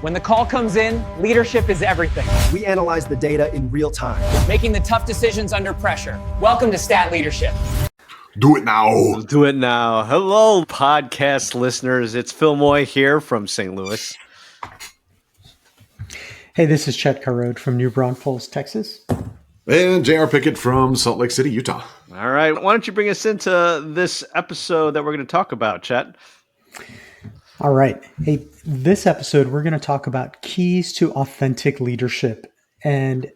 When the call comes in, leadership is everything. We analyze the data in real time, making the tough decisions under pressure. Welcome to Stat Leadership. Do it now. Do it now. Hello, podcast listeners. It's Phil Moy here from St. Louis. Hey, this is Chetan Kharod from New Braunfels, Texas. And JR Pickett from Salt Lake City, Utah. All right. Why don't you bring us into this episode that we're going to talk about, Chet? All right. Hey, this episode, we're going to talk about keys to authentic leadership. And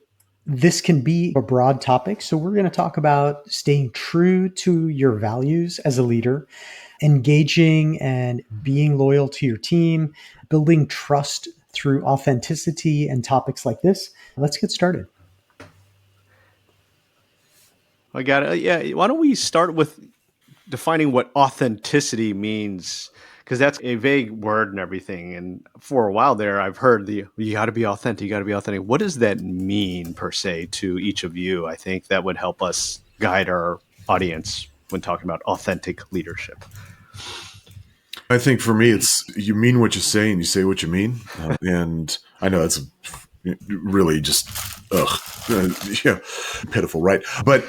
this can be a broad topic. So we're going to talk about staying true to your values as a leader, engaging and being loyal to your team, building trust through authenticity and topics like this. Let's get started. I got it. Yeah. Why don't we start with defining what authenticity means? Because that's a vague word and everything. And for a while there, I've heard you got to be authentic, you got to be authentic. What does that mean per se to each of you? I think that would help us guide our audience when talking about authentic leadership. I think for me, it's you mean what you say and you say what you mean. And I know that's really just, pitiful, right? But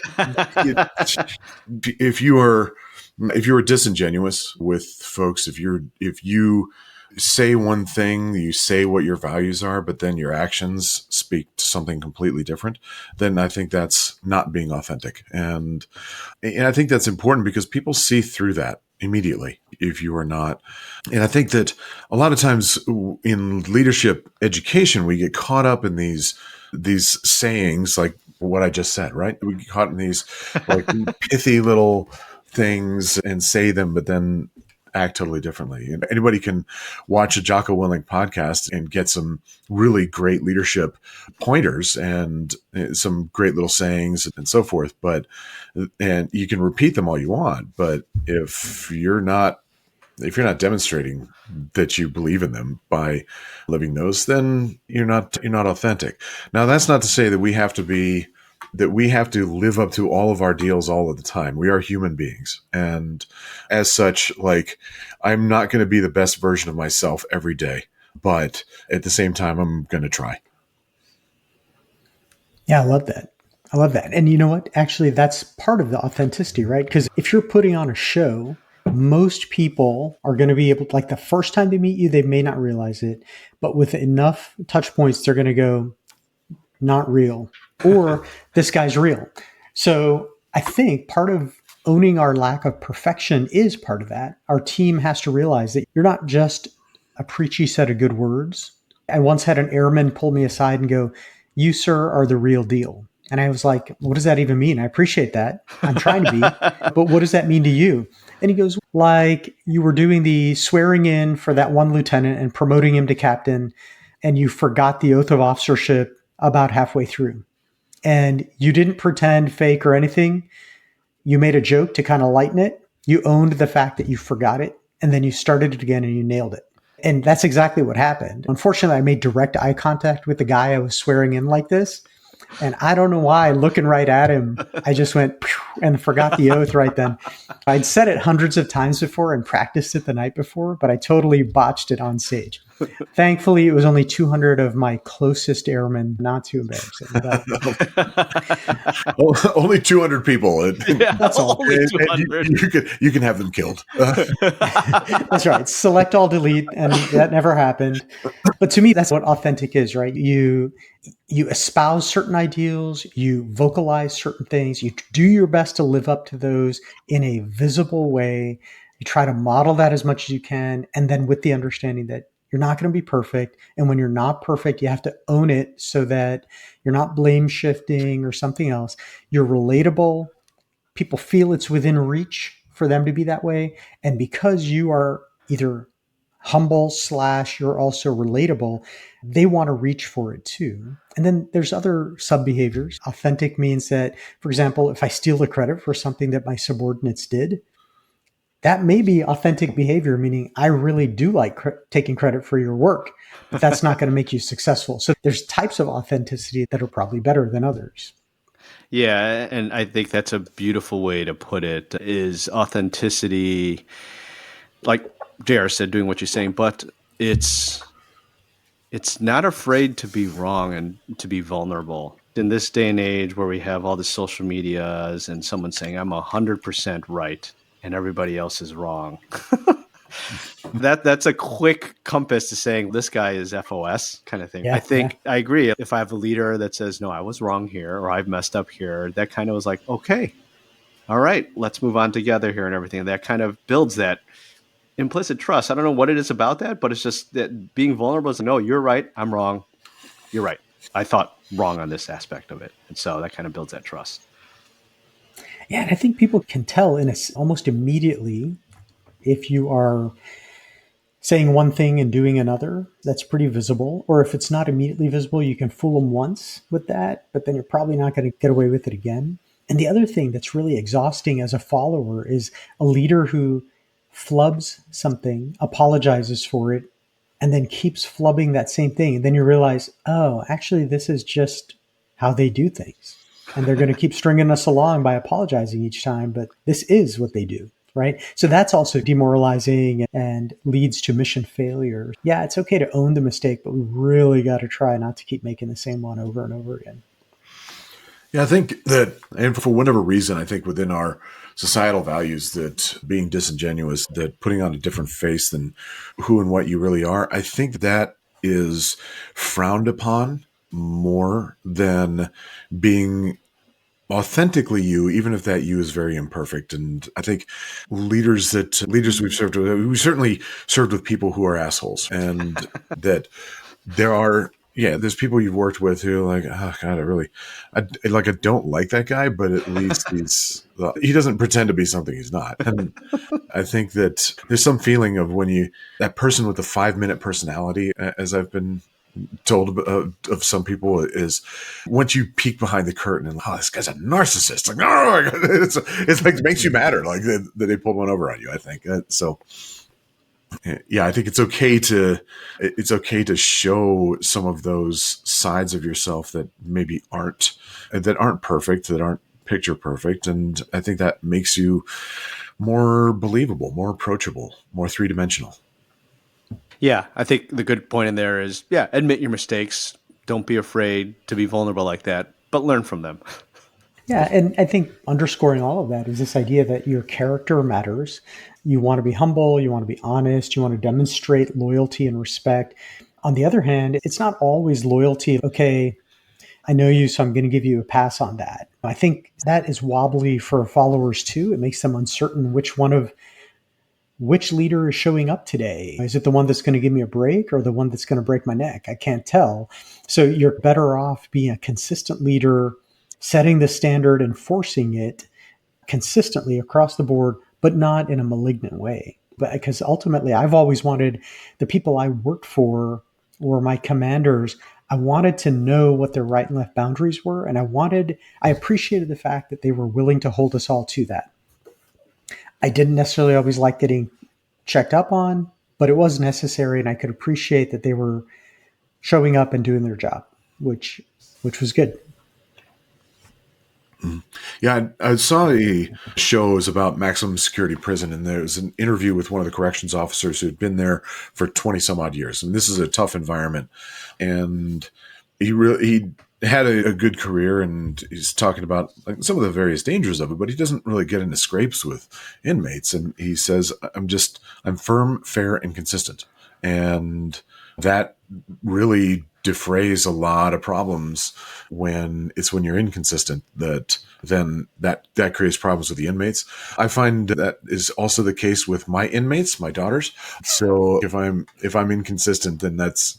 if you are disingenuous with folks, if you say one thing, you say what your values are, but then your actions speak to something completely different, then I think that's not being authentic. And I think that's important because people see through that immediately if you are not. And I think that a lot of times in leadership education, we get caught up in these sayings like what I just said, right? We get caught in these like pithy little things and say them, but then act totally differently. And anybody can watch a Jocko Willink podcast and get some really great leadership pointers and some great little sayings and so forth. And you can repeat them all you want, but if you're not demonstrating that you believe in them by living those, then you're not authentic. Now, that's not to say that we have to live up to all of our deals all of the time. We are human beings. And as such, like, I'm not going to be the best version of myself every day, but at the same time, I'm going to try. Yeah, I love that. And you know what? Actually, that's part of the authenticity, right? Because if you're putting on a show, most people are going to be able to, like, the first time they meet you, they may not realize it, but with enough touch points, they're going to go, not real, or this guy's real. So I think part of owning our lack of perfection is part of that. Our team has to realize that you're not just a preachy set of good words. I once had an airman pull me aside and go, "You, sir, are the real deal." And I was like, "What does that even mean? I appreciate that. I'm trying to be, but what does that mean to you?" And he goes, "Like you were doing the swearing in for that one lieutenant and promoting him to captain, and you forgot the oath of officership about halfway through. And you didn't pretend, fake, or anything. You made a joke to kind of lighten it. You owned the fact that you forgot it, and then you started it again and you nailed it." And that's exactly what happened. Unfortunately, I made direct eye contact with the guy I was swearing in like this. And I don't know why, looking right at him, I just went and forgot the oath right then. I'd said it hundreds of times before and practiced it the night before, but I totally botched it on stage. Thankfully, it was only 200 of my closest airmen, not too embarrassing. Only 200 people. Yeah, that's all. Only 200. You can have them killed. That's right. Select all delete. And that never happened. But to me, that's what authentic is, right? You espouse certain ideals, you vocalize certain things, you do your best to live up to those in a visible way. You try to model that as much as you can. And then with the understanding that you're not going to be perfect. And when you're not perfect, you have to own it so that you're not blame shifting or something else. You're relatable. People feel it's within reach for them to be that way. And because you are either humble / you're also relatable, they want to reach for it too. And then there's other sub behaviors. Authentic means that, for example, if I steal the credit for something that my subordinates did, that may be authentic behavior, meaning I really do like taking credit for your work, but that's not going to make you successful. So there's types of authenticity that are probably better than others. Yeah, and I think that's a beautiful way to put it, is authenticity, like JR said, doing what you're saying, but it's it's not afraid to be wrong and to be vulnerable. In this day and age where we have all the social medias and someone saying, I'm 100% right and everybody else is wrong. That's a quick compass to saying this guy is FOS kind of thing. Yeah, I think I agree. If I have a leader that says, no, I was wrong here, or I've messed up here, that kind of was like, okay, all right, let's move on together here and everything. That kind of builds that implicit trust. I don't know what it is about that, but it's just that being vulnerable is, no, you're right. I'm wrong. You're right. I thought wrong on this aspect of it. And so that kind of builds that trust. Yeah, and I think people can tell almost immediately if you are saying one thing and doing another. That's pretty visible. Or if it's not immediately visible, you can fool them once with that, but then you're probably not going to get away with it again. And the other thing that's really exhausting as a follower is a leader who flubs something, apologizes for it, and then keeps flubbing that same thing. And then you realize, oh, actually, this is just how they do things. And they're going to keep stringing us along by apologizing each time, but this is what they do, right? So that's also demoralizing and leads to mission failure. Yeah, it's okay to own the mistake, but we really got to try not to keep making the same one over and over again. Yeah, I think that, and for whatever reason, I think within our societal values that being disingenuous, that putting on a different face than who and what you really are, I think that is frowned upon more than being authentically you, even if that you is very imperfect. And I think leaders we've served with, we certainly served with people who are assholes, and that there are, there's people you've worked with who are like, oh God, I don't like that guy, but at least he doesn't pretend to be something he's not. And I think that there's some feeling of when that person with the 5-minute personality, as I've been told of some people, is once you peek behind the curtain and, oh, this guy's a narcissist. Like, oh, it's like, it makes you madder, like that they pulled one over on you, I think. So yeah, I think it's okay to show some of those sides of yourself that maybe aren't perfect, that aren't picture perfect. And I think that makes you more believable, more approachable, more three-dimensional. Yeah, I think the good point in there is, admit your mistakes. Don't be afraid to be vulnerable like that, but learn from them. Yeah, and I think underscoring all of that is this idea that your character matters. You want to be humble, you want to be honest, you want to demonstrate loyalty and respect. On the other hand, it's not always loyalty. Okay, I know you, so I'm going to give you a pass on that. I think that is wobbly for followers too. It makes them uncertain which leader is showing up today. Is it the one that's going to give me a break or the one that's going to break my neck? I can't tell. So you're better off being a consistent leader, setting the standard, enforcing it consistently across the board, but not in a malignant way. But because ultimately, I've always wanted the people I worked for or my commanders, I wanted to know what their right and left boundaries were. And I appreciated the fact that they were willing to hold us all to that. I didn't necessarily always like getting checked up on, but it was necessary. And I could appreciate that they were showing up and doing their job, which was good. Yeah, I saw a show, it was about maximum security prison, and there was an interview with one of the corrections officers who had been there for 20 some odd years. And this is a tough environment. And he had a good career, and he's talking about like some of the various dangers of it, but he doesn't really get into scrapes with inmates. And he says, I'm firm, fair, and consistent. And that really defrays a lot of problems when you're inconsistent, that creates problems with the inmates. I find that is also the case with my inmates, my daughters. So if I'm inconsistent, then that's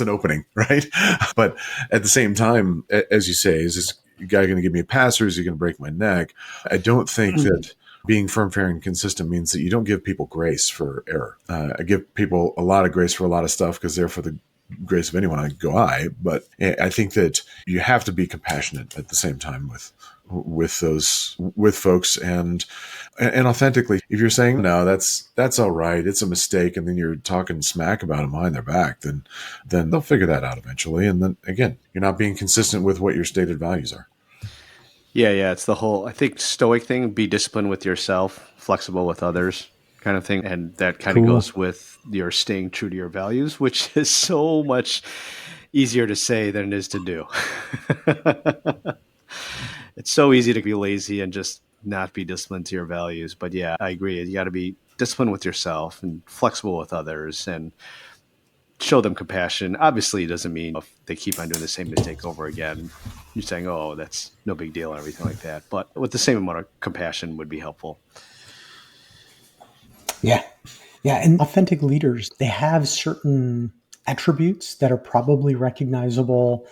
an opening, right? But at the same time, as you say, is this guy going to give me a pass, or is he going to break my neck? I don't think that being firm, fair, and consistent means that you don't give people grace for error. I give people a lot of grace for a lot of stuff because they're for the grace of anyone, but I think that you have to be compassionate at the same time with folks and authentically. If you're saying, no, that's all right, it's a mistake, and then you're talking smack about them behind their back, then they'll figure that out eventually. And then again, you're not being consistent with what your stated values are. Yeah. It's the whole, I think, stoic thing. Be disciplined with yourself, flexible with others. kind of thing. And that kind of Cool. goes with your staying true to your values, which is so much easier to say than it is to do. It's so easy to be lazy and just not be disciplined to your values. But yeah, I agree. You got to be disciplined with yourself and flexible with others and show them compassion. Obviously, it doesn't mean if they keep on doing the same mistake over again, you're saying, oh, that's no big deal and everything like that. But with the same amount of compassion would be helpful. Yeah. Yeah. And authentic leaders, they have certain attributes that are probably recognizable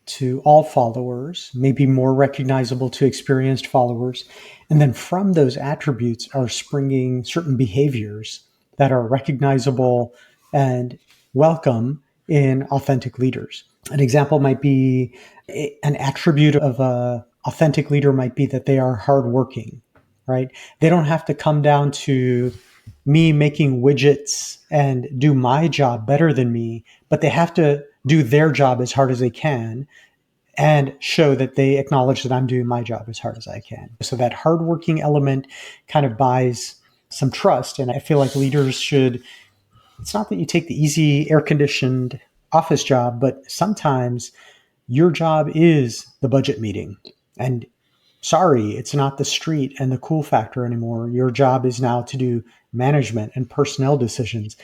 to all followers, maybe more recognizable to experienced followers. And then from those attributes are springing certain behaviors that are recognizable and welcome in authentic leaders. An example might be an attribute of a authentic leader might be that they are hardworking, right? They don't have to come down to me making widgets and do my job better than me, but they have to do their job as hard as they can and show that they acknowledge that I'm doing my job as hard as I can. So that hardworking element kind of buys some trust. And I feel like leaders should, it's not that you take the easy air conditioned office job, but sometimes your job is the budget meeting. And sorry, it's not the street and the cool factor anymore. Your job is now to do management and personnel decisions.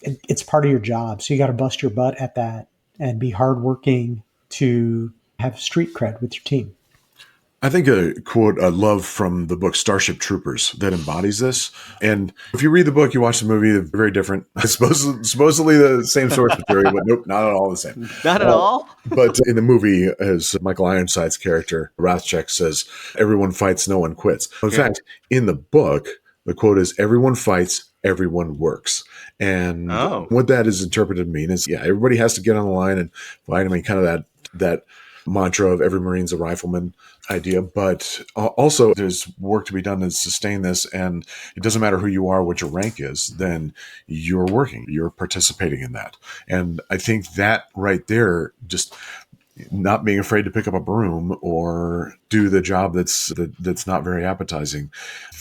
It's part of your job. So you got to bust your butt at that and be hardworking to have street cred with your team. I think a quote I love from the book Starship Troopers that embodies this. And if you read the book, you watch the movie, they're very different. It's supposedly the same source material, but nope, not at all the same. Not at all. But in the movie, as Michael Ironside's character, Rathcheck, says, everyone fights, no one quits. In fact, in the book, the quote is, everyone fights, everyone works. And what that is interpreted to mean is, yeah, everybody has to get on the line and fight. I mean, kind of that mantra of every Marine's a rifleman idea, but also there's work to be done to sustain this. And it doesn't matter who you are, what your rank is, then you're working, you're participating in that. And I think that right there, just not being afraid to pick up a broom or do the job that's not very appetizing,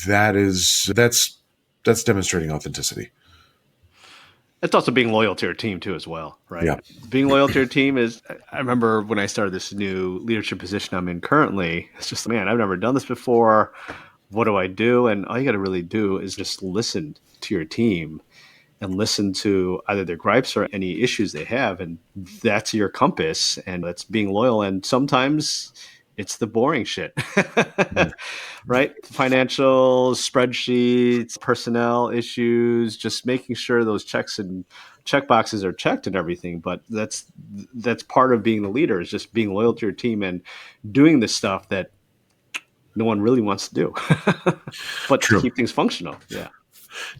that's demonstrating authenticity. It's also being loyal to your team too, as well, right? Yeah. Being loyal to your team is, I remember when I started this new leadership position I'm in currently, it's just, man, I've never done this before. What do I do? And all you got to really do is just listen to your team and listen to either their gripes or any issues they have. And that's your compass, and that's being loyal. And sometimes it's the boring shit, right? Financial spreadsheets, personnel issues, just making sure those checks and check boxes are checked and everything. But that's part of being the leader, is just being loyal to your team and doing the stuff that no one really wants to do, but True. to keep things functional. Yeah.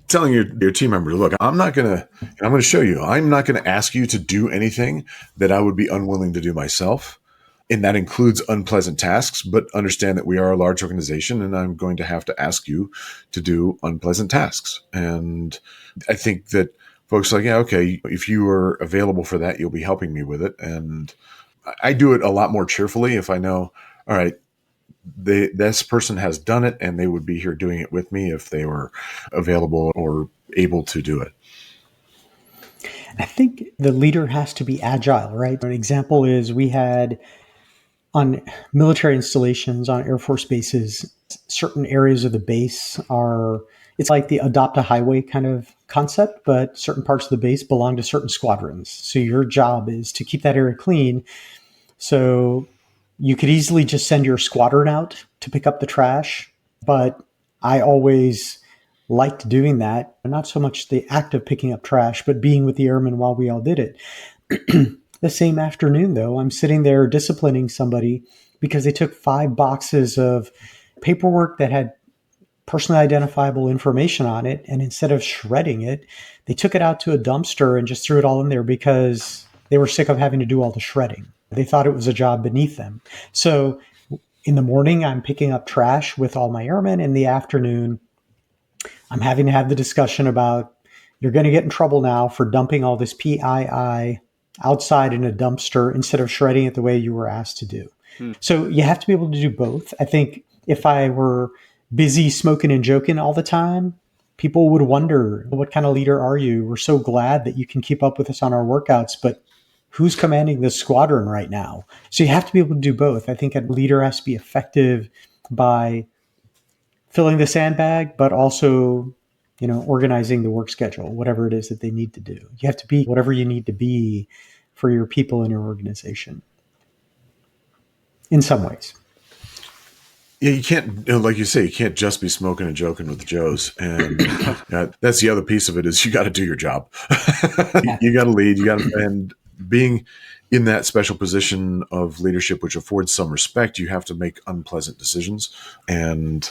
Telling your team member, look, I'm going to show you, I'm not going to ask you to do anything that I would be unwilling to do myself. And that includes unpleasant tasks, but understand that we are a large organization and I'm going to have to ask you to do unpleasant tasks. And I think that folks are like, yeah, okay, if you are available for that, you'll be helping me with it. And I do it a lot more cheerfully if I know, all right, this person has done it and they would be here doing it with me if they were available or able to do it. I think the leader has to be agile, right? An example is we had on military installations, on Air Force bases, certain areas of the base it's like the adopt a highway kind of concept, but certain parts of the base belong to certain squadrons. So your job is to keep that area clean. So you could easily just send your squadron out to pick up the trash, but I always liked doing that. Not so much the act of picking up trash, but being with the airmen while we all did it. The same afternoon, though, I'm sitting there disciplining somebody because they took 5 boxes of paperwork that had personally identifiable information on it. And instead of shredding it, they took it out to a dumpster and just threw it all in there because they were sick of having to do all the shredding. They thought it was a job beneath them. So in the morning, I'm picking up trash with all my airmen. In the afternoon, I'm having to have the discussion about, you're going to get in trouble now for dumping all this PII outside in a dumpster instead of shredding it the way you were asked to do. So you have to be able to do both. I think if I were busy smoking and joking all the time, People would wonder, what kind of leader are you? We're so glad that you can keep up with us on our workouts, but who's commanding this squadron right now? So you have to be able to do both. I think a leader has to be effective by filling the sandbag, but also, organizing the work schedule, whatever it is that they need to do. You have to be whatever you need to be for your people in your organization in some ways. Yeah, you can't, like you say, you can't just be smoking and joking with the Joes. And that's the other piece of it is you got to do your job. You got to lead, and being in that special position of leadership, which affords some respect, you have to make unpleasant decisions and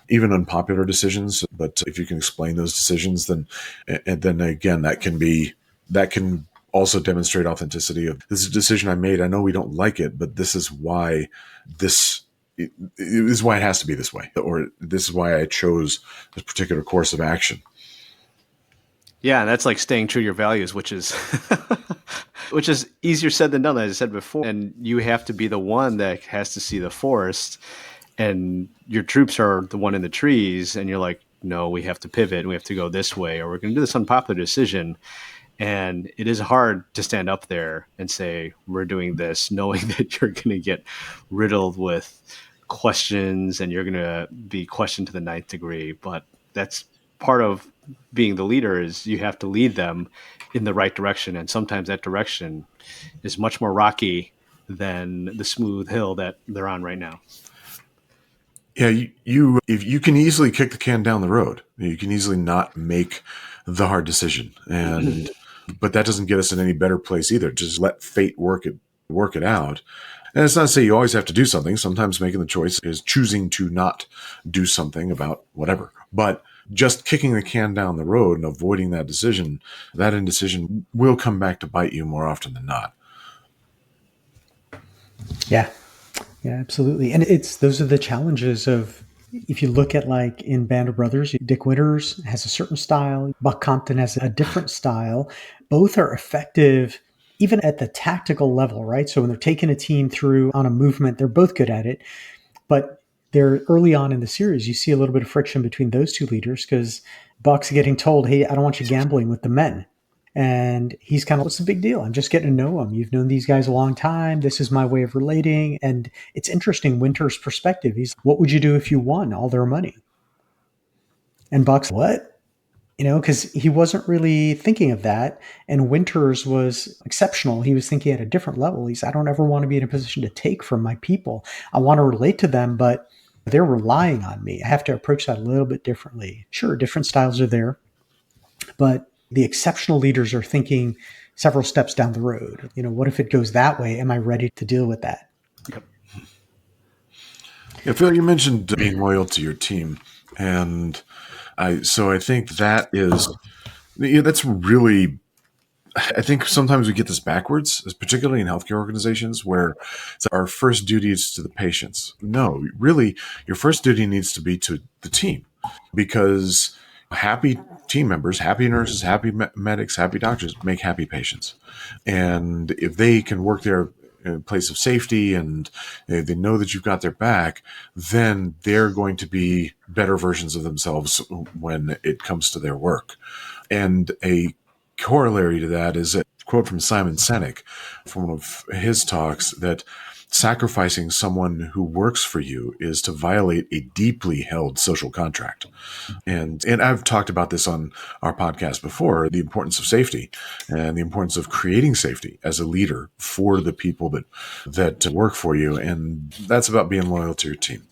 even unpopular decisions. But if you can explain those decisions, then again, that can also demonstrate authenticity of, this is a decision I made. I know we don't like it, but this is why it is why it has to be this way, or this is why I chose this particular course of action. Yeah, and that's like staying true to your values, which is which is easier said than done, as I said before. And you have to be the one that has to see the forest, and your troops are the one in the trees, and you're like, no, we have to pivot, and we have to go this way, or we're going to do this unpopular decision. And it is hard to stand up there and say, we're doing this, knowing that you're going to get riddled with questions and you're going to be questioned to the ninth degree. But that's part of being the leader, is you have to lead them in the right direction. And sometimes that direction is much more rocky than the smooth hill that they're on right now. Yeah, if you can easily kick the can down the road, you can easily not make the hard decision, but that doesn't get us in any better place either. Just let fate work it out. And it's not to say you always have to do something. Sometimes making the choice is choosing to not do something about whatever. But just kicking the can down the road and avoiding that decision, that indecision will come back to bite you more often than not. Yeah, absolutely. And those are the challenges of, if you look at, like, in Band of Brothers, Dick Winters has a certain style, Buck Compton has a different style. Both are effective even at the tactical level, right? So when they're taking a team through on a movement, they're both good at it. But they're early on in the series, you see a little bit of friction between those two leaders, because Buck's getting told, hey, I don't want you gambling with the men. And he's kind of, what's the big deal? I'm just getting to know them. You've known these guys a long time. This is my way of relating. And it's interesting, Winter's perspective. He's, what would you do if you won all their money? And Buck's, what? Because he wasn't really thinking of that. And Winters was exceptional. He was thinking at a different level. He's, I don't ever want to be in a position to take from my people. I want to relate to them, but they're relying on me. I have to approach that a little bit differently. Sure, different styles are there, but the exceptional leaders are thinking several steps down the road. What if it goes that way? Am I ready to deal with that? Yep. Yeah, Phil, you mentioned being loyal to your team. And I think that's really, I think sometimes we get this backwards, particularly in healthcare organizations, where our first duty is to the patients. No, really, your first duty needs to be to the team, because happy team members, happy nurses, happy medics, happy doctors make happy patients. And if they can work there in a place of safety and they know that you've got their back, then they're going to be better versions of themselves when it comes to their work. And a corollary to that is a quote from Simon Sinek from one of his talks, that sacrificing someone who works for you is to violate a deeply held social contract. And I've talked about this on our podcast before, the importance of safety and the importance of creating safety as a leader for the people that work for you. And that's about being loyal to your team.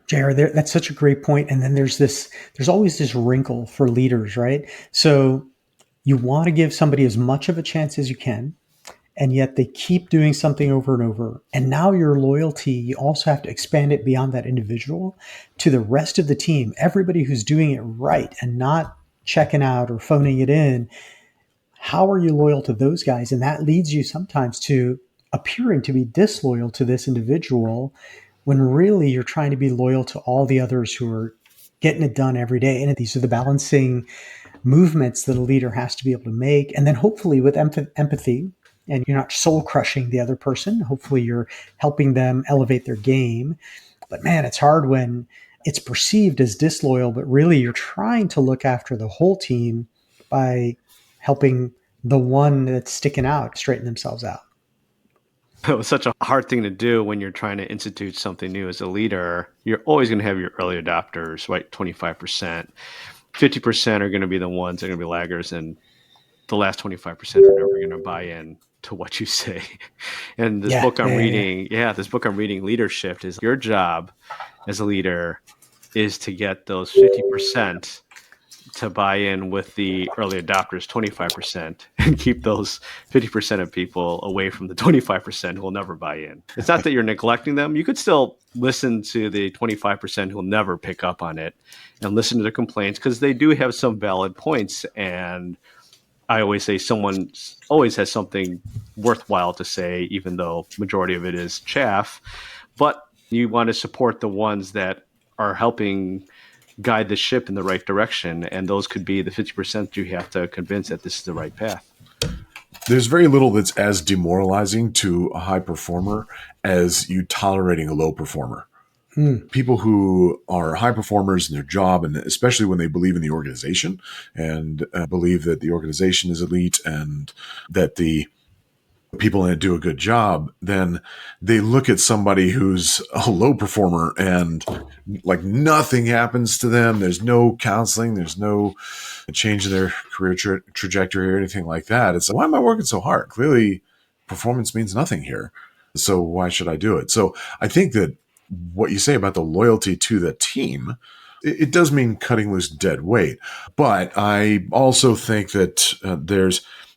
JR, that's such a great point. And then there's always this wrinkle for leaders, right? So you want to give somebody as much of a chance as you can, and yet they keep doing something over and over. And now your loyalty, you also have to expand it beyond that individual to the rest of the team, everybody who's doing it right and not checking out or phoning it in. How are you loyal to those guys? And that leads you sometimes to appearing to be disloyal to this individual, when really you're trying to be loyal to all the others who are getting it done every day. And these are the balancing movements that a leader has to be able to make. And then hopefully with empathy, and you're not soul crushing the other person. Hopefully you're helping them elevate their game. But man, it's hard when it's perceived as disloyal, but really you're trying to look after the whole team by helping the one that's sticking out straighten themselves out. It was such a hard thing to do when you're trying to institute something new as a leader. You're always going to have your early adopters, right? 25%. 50% are going to be the ones that are going to be laggers, and the last 25% are never going to buy in to what you say. And this book I'm reading, this book I'm reading, Leadership, is your job as a leader is to get those 50% to buy in with the early adopters, 25%, and keep those 50% of people away from the 25% who will never buy in. It's not that you're neglecting them. You could still listen to the 25% who will never pick up on it and listen to their complaints, because they do have some valid points. And I always say someone always has something worthwhile to say, even though majority of it is chaff. But you want to support the ones that are helping guide the ship in the right direction. And those could be the 50% you have to convince that this is the right path. There's very little that's as demoralizing to a high performer as you tolerating a low performer. People who are high performers in their job, and especially when they believe in the organization and believe that the organization is elite and that the people in it do a good job, then they look at somebody who's a low performer and like nothing happens to them. There's no counseling. There's no change in their career trajectory or anything like that. It's like, why am I working so hard? Clearly performance means nothing here. So why should I do it? So I think that what you say about the loyalty to the team, it does mean cutting loose dead weight. But I also think that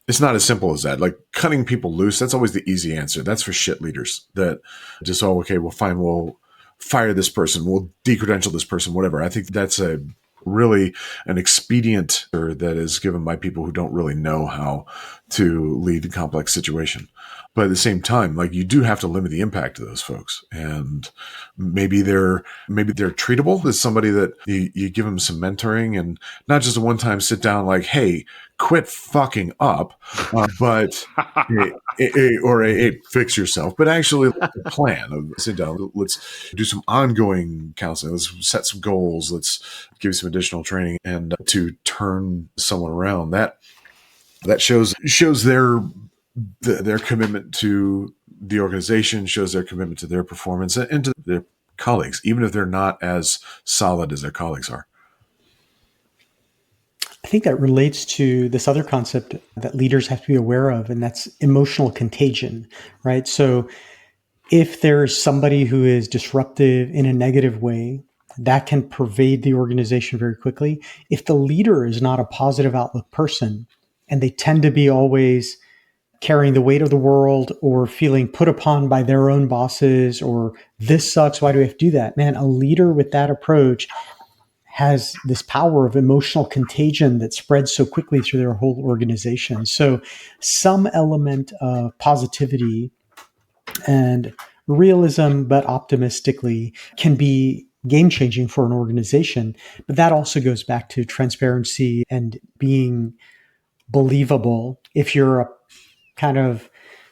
it's not as simple as that. Like cutting people loose, that's always the easy answer. That's for shit leaders that just, okay, well, fine, we'll fire this person, we'll decredential this person, whatever. I think that's really an expedient that is given by people who don't really know how to lead a complex situation. But at the same time, like you do have to limit the impact of those folks. And maybe they're treatable as somebody that you give them some mentoring and not just a one-time sit down like, hey, quit fucking up, but fix yourself. But actually a plan of sit down. Let's do some ongoing counseling. Let's set some goals. Let's give you some additional training and to turn someone around. That shows their commitment to the organization, shows their commitment to their performance and to their colleagues, even if they're not as solid as their colleagues are. I think that relates to this other concept that leaders have to be aware of, and that's emotional contagion, right? So if there's somebody who is disruptive in a negative way, that can pervade the organization very quickly. If the leader is not a positive outlook person, and they tend to be always carrying the weight of the world or feeling put upon by their own bosses, or this sucks, why do we have to do that? Man, a leader with that approach has this power of emotional contagion that spreads so quickly through their whole organization. So some element of positivity and realism, but optimistically, can be game-changing for an organization. But that also goes back to transparency and being believable. If you're a kind of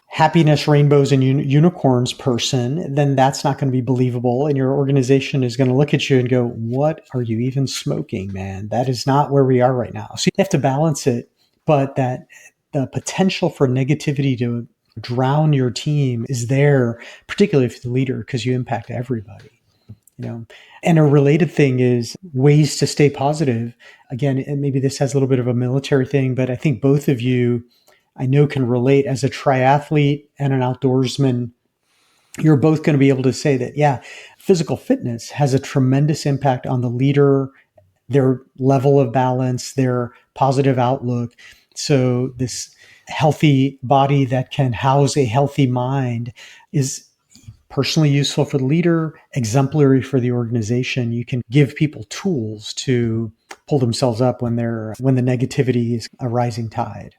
happiness, rainbows, and unicorns person, then that's not going to be believable. And your organization is going to look at you and go, what are you even smoking, man? That is not where we are right now. So you have to balance it, but that the potential for negativity to drown your team is there, particularly if you're the leader, because you impact everybody. And a related thing is ways to stay positive. Again, and maybe this has a little bit of a military thing, but I think both of you, I know, can relate. As a triathlete and an outdoorsman, you're both going to be able to say that, yeah, physical fitness has a tremendous impact on the leader, their level of balance, their positive outlook. So this healthy body that can house a healthy mind is personally useful for the leader, exemplary for the organization. You can give people tools to pull themselves up when the negativity is a rising tide.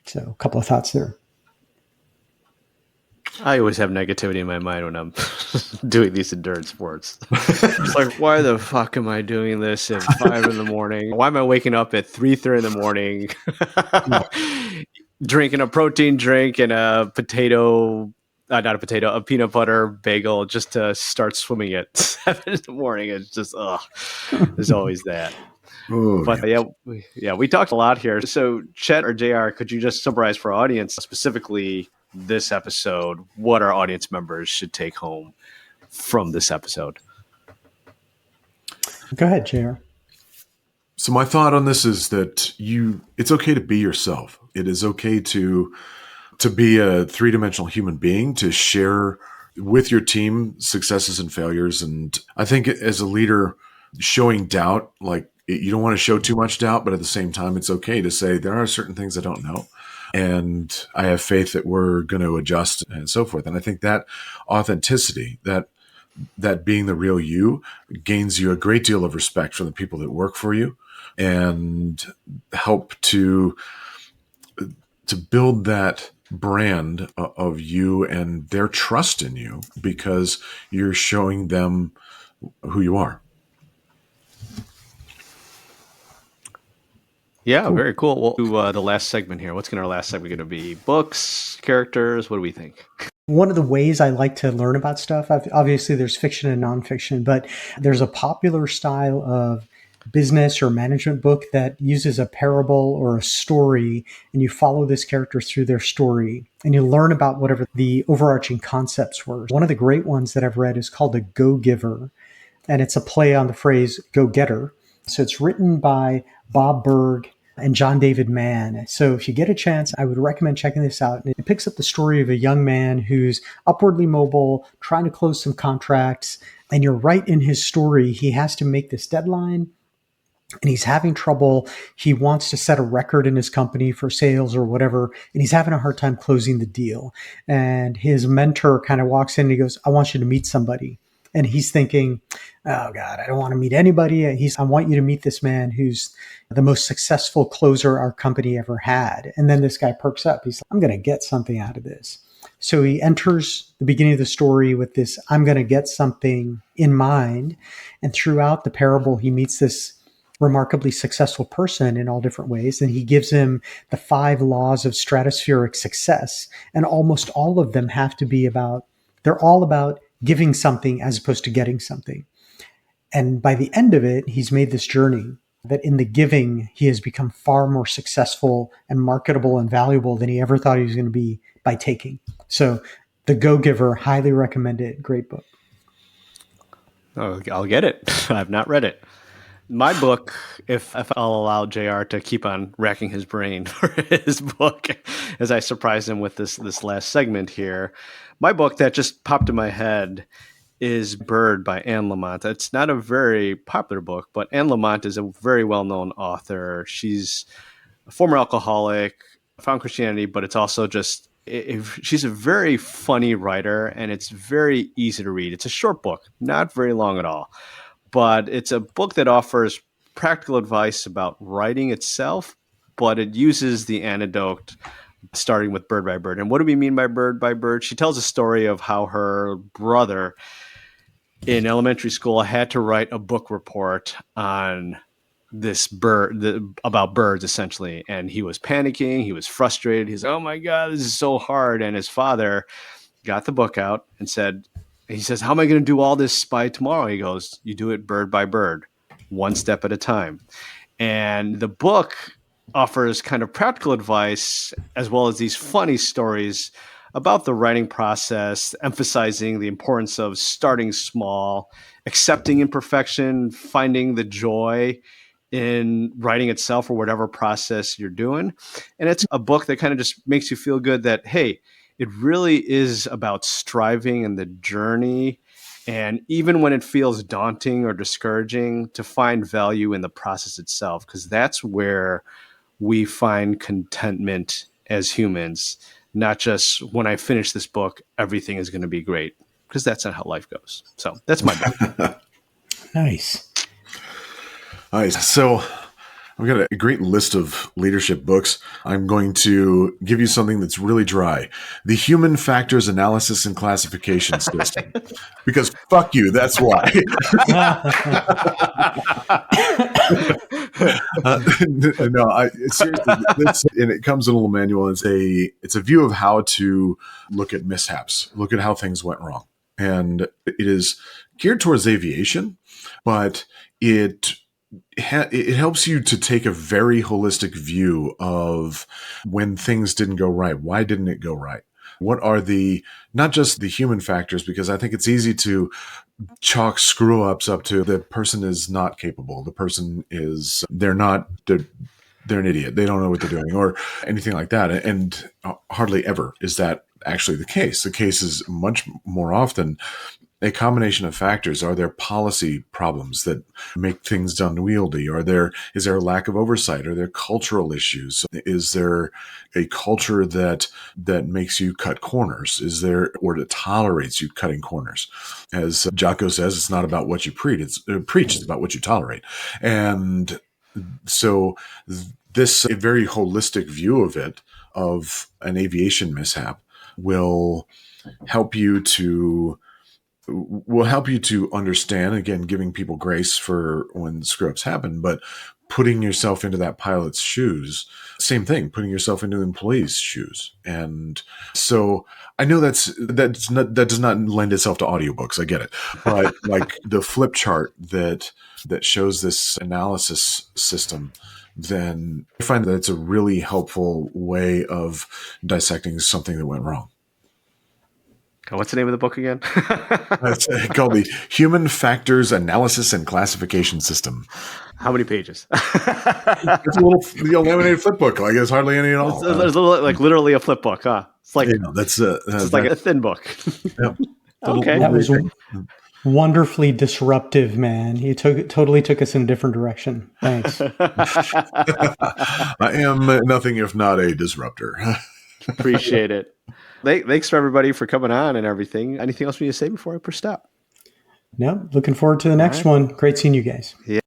So a couple of thoughts there. I always have negativity in my mind when I'm doing these endurance sports. It's like, why the fuck am I doing this at 5 a.m? Why am I waking up at 3:30 in the morning, drinking a protein drink and a potato not a potato, a peanut butter bagel just to start swimming at 7 in the morning. It's just, there's always that. Oh, But we talked a lot here. So Chet or JR, could you just summarize for our audience, specifically this episode, what our audience members should take home from this episode? Go ahead, JR. So my thought on this is that it's okay to be yourself. It is okay to be a three-dimensional human being, to share with your team successes and failures. And I think as a leader, showing doubt, like you don't want to show too much doubt, but at the same time, it's okay to say there are certain things I don't know. And I have faith that we're going to adjust and so forth. And I think that authenticity, that being the real you, gains you a great deal of respect from the people that work for you, and help to build that brand of you and their trust in you, because you're showing them who you are. Yeah, very cool. We'll do the last segment here. What's our last segment going to be? Books, characters? What do we think? One of the ways I like to learn about stuff, obviously there's fiction and nonfiction, but there's a popular style of business or management book that uses a parable or a story, and you follow this character through their story and you learn about whatever the overarching concepts were. One of the great ones that I've read is called The Go-Giver, and it's a play on the phrase go-getter. So it's written by Bob Berg and John David Mann. So if you get a chance, I would recommend checking this out. It picks up the story of a young man who's upwardly mobile, trying to close some contracts, and you're right in his story. He has to make this deadline, and he's having trouble. He wants to set a record in his company for sales or whatever, and he's having a hard time closing the deal. And his mentor kind of walks in and he goes, I want you to meet somebody. And he's thinking, oh God, I don't want to meet anybody. I want you to meet this man who's the most successful closer our company ever had. And then this guy perks up. He's like, I'm going to get something out of this. So he enters the beginning of the story with this, I'm going to get something in mind. And throughout the parable, he meets this remarkably successful person in all different ways. And he gives him the 5 laws of stratospheric success. And almost all of them have to be they're all about giving something as opposed to getting something. And by the end of it, he's made this journey that in the giving, he has become far more successful and marketable and valuable than he ever thought he was going to be by taking. So The Go-Giver, highly recommend it. Great book. Oh, I'll get it. I've not read it. My book, if I'll allow JR to keep on racking his brain for his book, as I surprise him with this last segment here, my book that just popped in my head is Bird by Anne Lamott. It's not a very popular book, but Anne Lamott is a very well-known author. She's a former alcoholic, found Christianity, but it's also just, she's a very funny writer, and it's very easy to read. It's a short book, not very long at all. But it's a book that offers practical advice about writing itself, but it uses the anecdote starting with Bird by Bird. And what do we mean by Bird by Bird? She tells a story of how her brother in elementary school had to write a book report on this bird, about birds, essentially. And he was panicking. He was frustrated. He's, oh my God, this is so hard. And his father got the book out and he says, how am I going to do all this by tomorrow? He goes, you do it bird by bird, one step at a time. And the book offers kind of practical advice as well as these funny stories about the writing process, emphasizing the importance of starting small, accepting imperfection, finding the joy in writing itself or whatever process you're doing. And it's a book that kind of just makes you feel good that, hey, it really is about striving and the journey. And even when it feels daunting or discouraging, to find value in the process itself, because that's where we find contentment as humans, not just when I finish this book, everything is going to be great, because that's not how life goes. So that's my book. Nice. Nice. So I've got a great list of leadership books. I'm going to give you something that's really dry. The Human Factors Analysis and Classification System. Because fuck you, that's why. Seriously, and it comes in a little manual. It's a view of how to look at mishaps, look at how things went wrong. And it is geared towards aviation, but it helps you to take a very holistic view of when things didn't go right. Why didn't it go right? What are not just the human factors, because I think it's easy to chalk screw ups up to the person is not capable. The person they're an idiot. They don't know what they're doing or anything like that. And hardly ever is that actually the case. The case is much more often a combination of factors. Are there policy problems that make things unwieldy? Is there a lack of oversight? Are there cultural issues? Is there a culture that makes you cut corners? Or that tolerates you cutting corners? As Jocko says, it's not about what you preach. It's about what you tolerate. And so this, a very holistic view of an aviation mishap will help you to understand, again, giving people grace for when screw-ups happen, but putting yourself into that pilot's shoes, same thing, putting yourself into the employee's shoes. And so I know that does not lend itself to audiobooks. I get it. But like the flip chart that shows this analysis system, then I find that it's a really helpful way of dissecting something that went wrong. What's the name of the book again? It's called the Human Factors Analysis and Classification System. How many pages? It's a little laminated flip book. Like it's hardly any at all. There's like literally a flip book, huh? It's like it's like a thin book. Yeah. Okay, that was wonderfully disruptive, man. You totally took us in a different direction. Thanks. I am nothing if not a disruptor. Appreciate it. Thanks for everybody for coming on and everything. Anything else we need to say before I push stop? No, looking forward to the next one. Great seeing you guys. Yeah.